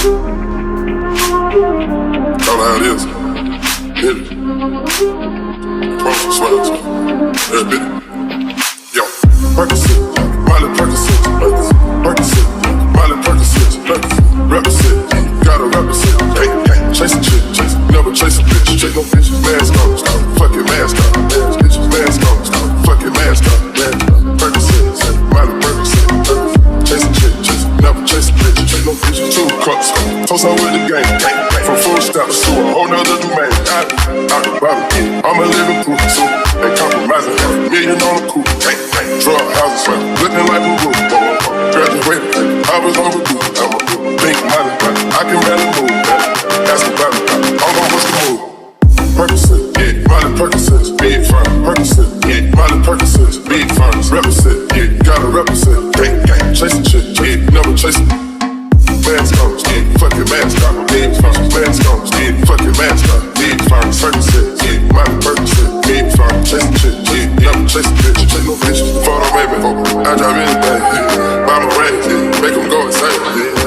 Know how it is. Hit it. Promise to swear to every bit. Yo, Percocet, Miley Percocet, Percocet, Miley Percocet, represent, gotta represent. Hey, hey, chase a chick, chase, never chase a bitch, chase no bitch. Mask on, fuck your mask on, bitches, mask on, fuck your mask on, Percocet, Miley Percocet, chase a chick, chase, never chase a bitch, chase no bitch. 2 cups, toast on with the game, from full step to a whole nother domain. Out the bottom, I'm a living proof, so they compromising, $1 million on the coupe, drug houses, looking like a roof. Graduated, I was overdue, I'm a big money, I can barely move, ask about it, I'm on what's the move. Percocet, yeah, Miley Percocet, big firm, Percocet, yeah, Miley Percocet, big firms, represent, yeah, gotta represent, gang, chase a chick, yeah, never chase a mask on, yeah, fuck your mask on, big firms, mask on, yeah, fuck your mask on, big firms, Percocet, yeah, Miley Percocet, big firm, chase a chick, yeah, never chase a bitch, chase no bitch, photo baby, I drive anything, yeah, buy my range, yeah, make them go insane, yeah.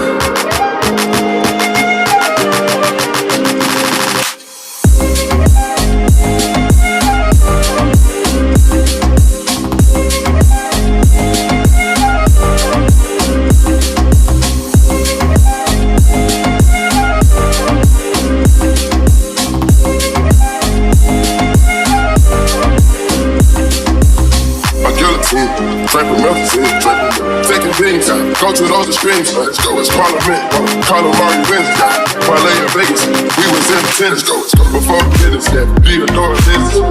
Trapping melting, taking things out, go to those extremes. Let's go, it's Parliament, call them Mario Wednesday. Parlay in Vegas, we was in the tennis, go, before the business, yeah, be the door of business.